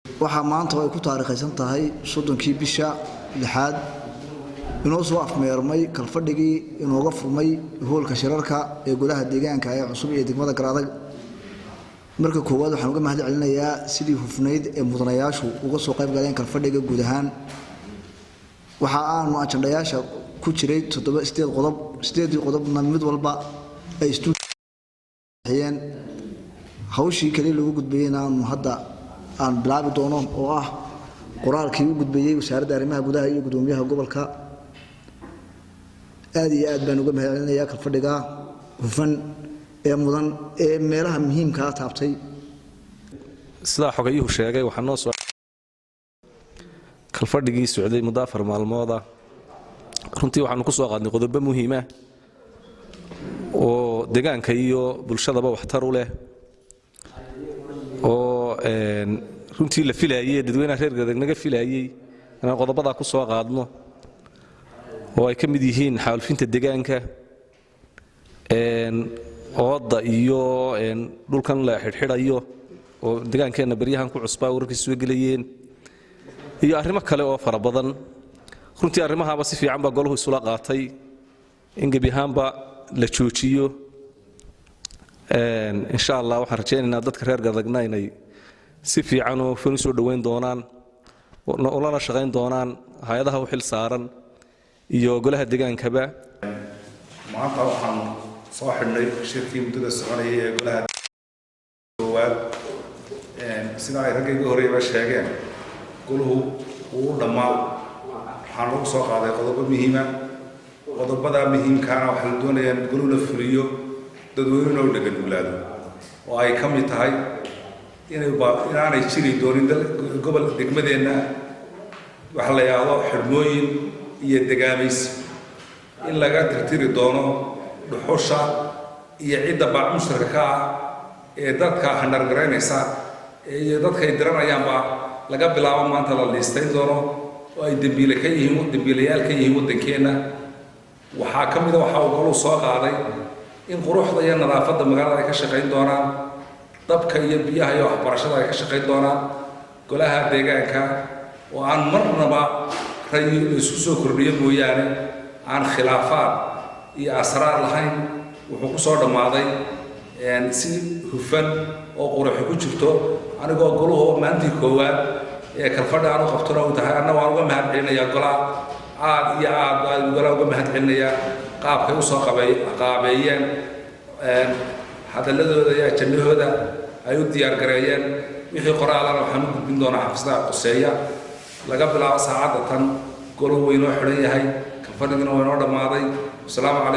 waxaa maanta ay ku taariikhaysan tahay 30kii bisha 6aad inoo soo afmeermay kalfadhigii inooga furmay hoolka shirarka ee golaha deegaanka ee cusub ee degmada Garaadag marka koowaad waxaan uga mahad celinayaa sidii hufnayd ee mudanayaashu uga soo qayb galeen kalfadhiga guud ahaan waxa aanu ajandayaasha ku jiray 8 qodobna mid walba ay istuudiyeen hawshii kale lagu gudbiyayna aanu hadda aan bilaabi doono oo ah qoraalkii u gudbiyay wasaaradda arrimaha gudaha iyo gudoomiyaha gobolka aad iyo aad baan uga mahad celinayaa kalfadhiga hufan ee mudan ee meelaha muhiimka ah taabtay sida xogayuhu sheegay waxaan noo soo kalfadhigii socday muddo 4 maalmood runtii waxaan ku soo qaadnay qodobo muhiim ah oo deegaanka iyo bulshadaba waxtar u leh oo runtii la filaayay dadweynaha reer Garaadag naga filaayay inaan qodobada ku soo qaadno oo ay ka mid yihiin xaalfinta deegaanka ooda iyo dhulkan la xidhiidhayo oo deegaankeena bariyahan ku cusbaa warkiisu soo galayeen iyo arrimo kale oo fara badan runtii arrimahaaba si fiican ba goluhu isula qaatay in gabiyaanba la joojiyo insha Allah waxaan rajaynaynaa dadka reer Garaadagna inay si fiican oo fani soo dhaweyn doonaan oo lana shaqeyn doonaan hay'adaha u xil saaran iyo golaha deegaankaba maanta waxaan soo xidhnay shirkii muddada soconayay ee golaha koowaad sida ay ragga ugu horeeyay sheegeen goluhu uu dhammaa waxaan lagu soo qaaday qodobo muhiim ah qodobada muhiimkaana waxa la doonayaa in goluhu la fuliyo dadweynuhu u dhagan ulaado oo ay ka mid tahay inaanay jiri doonin gobol degmadeena waxa la yiraahdo xirmooyin iyo deegaamaysi in laga tirtiri doono dhuxusha iyo cidda baa mushtarka ah ee dadka handargareynaysa ee dadka ay diranayaanba laga bilaabo maanta la liisteyn doono oo ay dambiilayaal ka yihiin wadankeena waxaa ka mid ah waxa uu goluhu soo qaaday in quruxda iyo nadaafadda magaalada ay ka shaqeyn doonaan dabka iyo biyaha iyo waxbarashada ay ka shaqeyn doonaan golaha deegaanka oo aan marnaba rayi isku soo kordhiyo mooyaane aan khilaafaad iyo asraar lahayn wuxuu ku soo dhamaaday si hufan oo qurux ku jirto anigoo goluhu maantii koowaad ee kalfadhi aan u qabtona uu tahay anna waan uga mahad celinayaa golaha aad iyo aad baan uga mahad celinayaa qaabkay u soo qaabeeyeen hadalladooda iyo ajandahooda ay u diyaar gareeyeen wixii qoraalana waxaan u gudbin doonaa xafiiska qoseeya laga bilaabo saacadda tan goluhu waynoo xidhan yahay kalfadhiguna waynoo dhammaaday. Assalaamu calaykum.